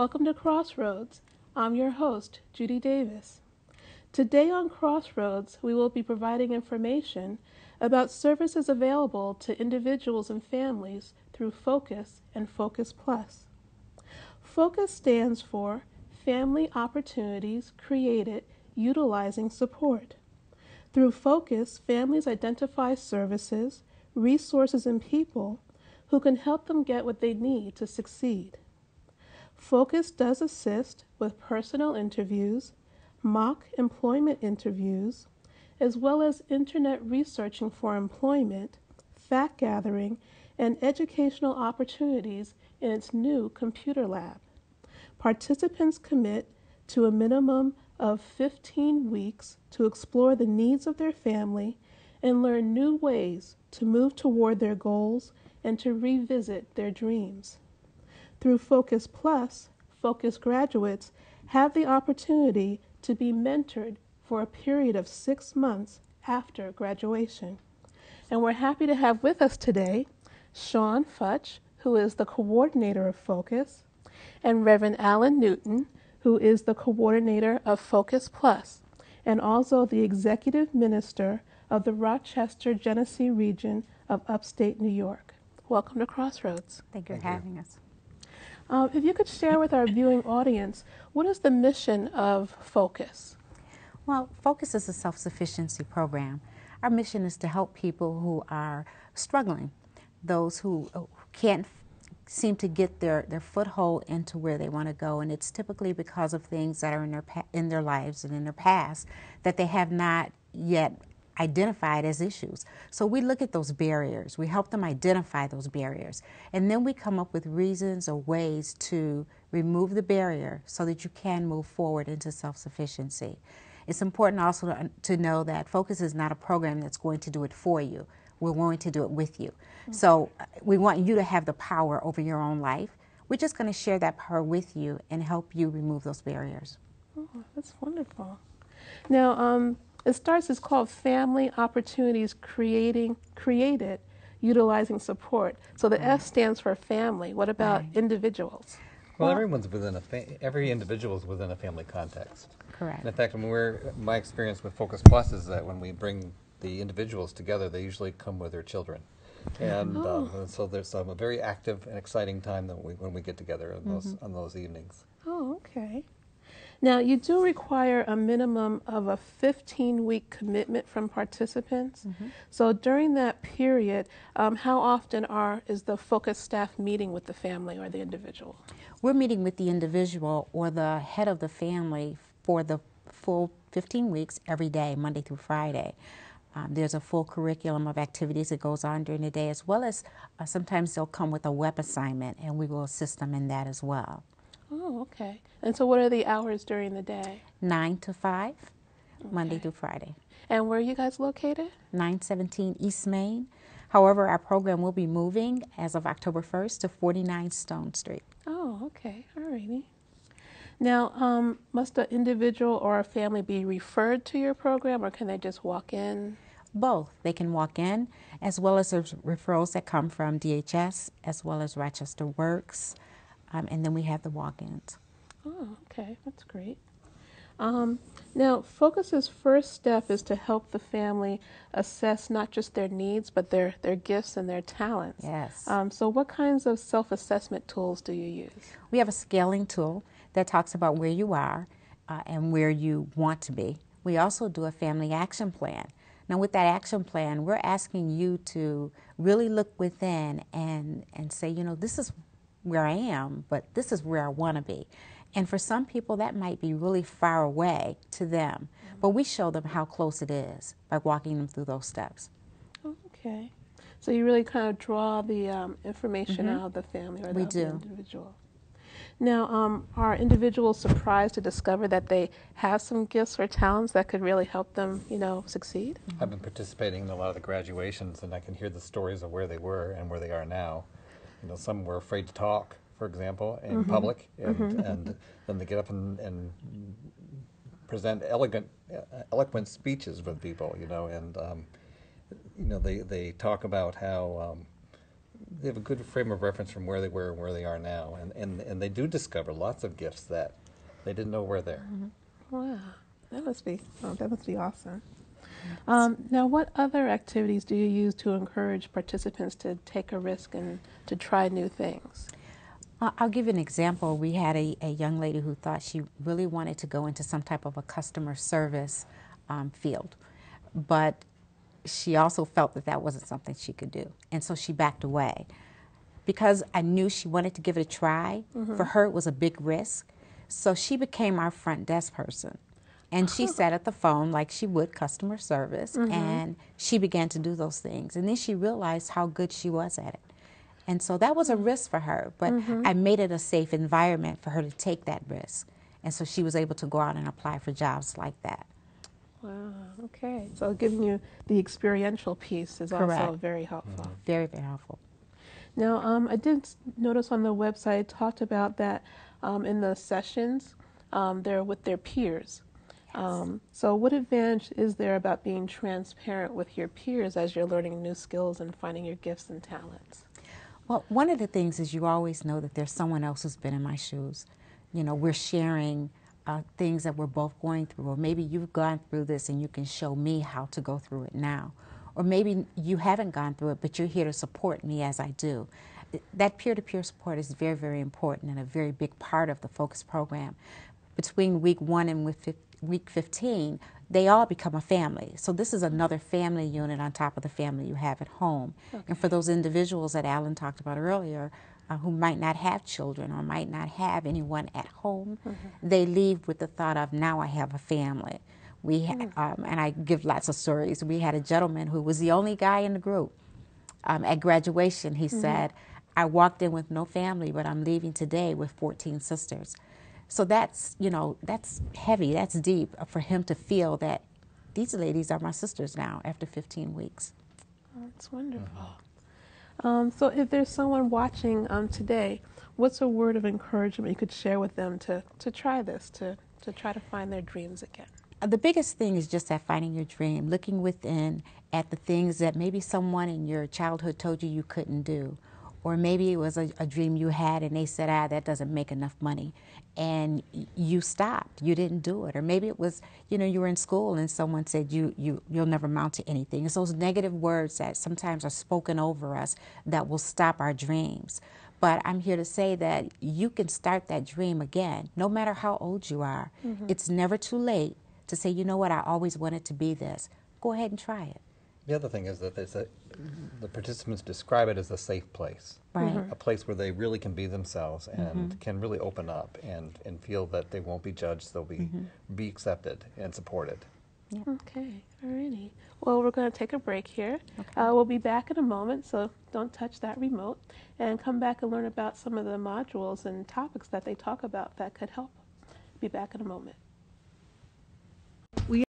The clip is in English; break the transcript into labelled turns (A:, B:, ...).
A: Welcome to Crossroads. I'm your host, Judy Davis. Today on Crossroads, we will be providing information about services available to individuals and families through Focus and Focus Plus. Focus stands for Family Opportunities Created Utilizing Support. Through Focus, families identify services, resources, and people who can help them get what they need to succeed. Focus does assist with personal interviews, mock employment interviews, as well as internet researching for employment, fact gathering, and educational opportunities in its new computer lab. Participants commit to a minimum of 15 weeks to explore the needs of their family and learn new ways to move toward their goals and to revisit their dreams. Through Focus Plus, Focus graduates have the opportunity to be mentored for a period of 6 months after graduation. And we're happy to have with us today Sean Futch, who is the coordinator of Focus, and Reverend Alan Newton, who is the coordinator of Focus Plus, and also the executive minister of the Rochester, Genesee region of upstate New York. Welcome to Crossroads.
B: Thank you for having us.
A: If you could share with our viewing audience, what is the mission of Focus?
B: Well, Focus is a self-sufficiency program. Our mission is to help people who are struggling, those who can't seem to get their foothold into where they want to go, and it's typically because of things that are in their lives and in their past that they have not yet identified as issues. So we look at those barriers, we help them identify those barriers, and then we come up with reasons or ways to remove the barrier so that you can move forward into self-sufficiency. It's important also to know that Focus is not a program that's going to do it for you. We're going to do it with you. So we want you to have the power over your own life. We're just going to share that power with you and help you remove those barriers.
A: Oh, that's wonderful. Now, it's called Family Opportunities Created Utilizing Support. So the S stands for family. What about individuals?
C: Well, everyone's within every individual is within a family context.
B: Correct.
C: And in fact, my experience with Focus Plus is that when we bring the individuals together, they usually come with their children. And so there's a very active and exciting time when we get together on those evenings.
A: Oh, okay. Now, you do require a minimum of a 15-week commitment from participants. So during that period, how often is the Focus staff meeting with the family or the individual?
B: We're meeting with the individual or the head of the family for the full 15 weeks every day, Monday through Friday. There's a full curriculum of activities that goes on during the day, as well as sometimes they'll come with a web assignment, and we will assist them in that as well.
A: Oh, okay. And so what are the hours during the day?
B: 9 to 5, Monday through Friday.
A: And where are you guys located?
B: 917 East Main. However, our program will be moving as of October 1st to 49 Stone Street.
A: Oh, okay. All righty. Now, must an individual or a family be referred to your program, or can they just walk in?
B: Both. They can walk in, as well as there's referrals that come from DHS, as well as Rochester Works, and then we have the walk-ins.
A: Oh, okay. That's great. Now, Focus's first step is to help the family assess not just their needs, but their gifts and their talents.
B: Yes.
A: So what kinds of self-assessment tools do you use?
B: We have a scaling tool that talks about where you are and where you want to be. We also do a family action plan. Now, with that action plan, we're asking you to really look within and say, this is where I am, but this is where I want to be. And for some people, that might be really far away to them. But we show them how close it is by walking them through those steps.
A: Okay. So you really kind of draw the information out of the family or the individual. Now, are individuals surprised to discover that they have some gifts or talents that could really help them, succeed?
C: I've been participating in a lot of the graduations, and I can hear the stories of where they were and where they are now. Some were afraid to talk, for example, in public, and then they get up and present eloquent speeches with people, and they talk about how they have a good frame of reference from where they were and where they are now, and they do discover lots of gifts that they didn't know were there.
A: Wow, that must be awesome. Now, what other activities do you use to encourage participants to take a risk and to try new things?
B: I'll give you an example. We had a young lady who thought she really wanted to go into some type of a customer service field, but she also felt that that wasn't something she could do, and so she backed away. Because I knew she wanted to give it a try, for her it was a big risk, so she became our front desk person. And she sat at the phone like she would customer service, and she began to do those things. And then she realized how good she was at it. And so that was a risk for her, but I made it a safe environment for her to take that risk. And so she was able to go out and apply for jobs like that.
A: Wow, okay. So giving you the experiential piece is also
B: Correct.
A: very helpful.
B: Very, very helpful.
A: Now, I did notice on the website it talked about that in the sessions, they're with their peers. So what advantage is there about being transparent with your peers as you're learning new skills and finding your gifts and talents?
B: Well, one of the things is you always know that there's someone else who's been in my shoes. You know, we're sharing things that we're both going through, or maybe you've gone through this and you can show me how to go through it now. Or maybe you haven't gone through it, but you're here to support me as I do. That peer-to-peer support is very, very important and a very big part of the Focus program. Between week 1 and week 15, they all become a family. So this is another family unit on top of the family you have at home. Okay. And for those individuals that Alan talked about earlier, who might not have children or might not have anyone at home, they leave with the thought of, now I have a family. And I give lots of stories. We had a gentleman who was the only guy in the group. At graduation, he said, I walked in with no family, but I'm leaving today with 14 sisters. So that's, you know, that's heavy, that's deep for him to feel that these ladies are my sisters now after 15 weeks.
A: Oh, that's wonderful. So if there's someone watching today, what's a word of encouragement you could share with them to try this, to try to find their dreams again?
B: The biggest thing is just that finding your dream, looking within at the things that maybe someone in your childhood told you you couldn't do. Or maybe it was a dream you had and they said, that doesn't make enough money. And you stopped, you didn't do it. Or maybe it was, you know, you were in school and someone said you'll never amount to anything. It's those negative words that sometimes are spoken over us that will stop our dreams. But I'm here to say that you can start that dream again, no matter how old you are. It's never too late to say, you know what, I always wanted to be this. Go ahead and try it.
C: The other thing is that the participants describe it as a safe place.
B: Right.
C: A place where they really can be themselves and can really open up and feel that they won't be judged, they'll be accepted and supported.
B: Yeah.
A: Okay, alrighty. Well, we're going to take a break here.
B: Okay.
A: We'll be back in a moment, so don't touch that remote, and come back and learn about some of the modules and topics that they talk about that could help. Be back in a moment.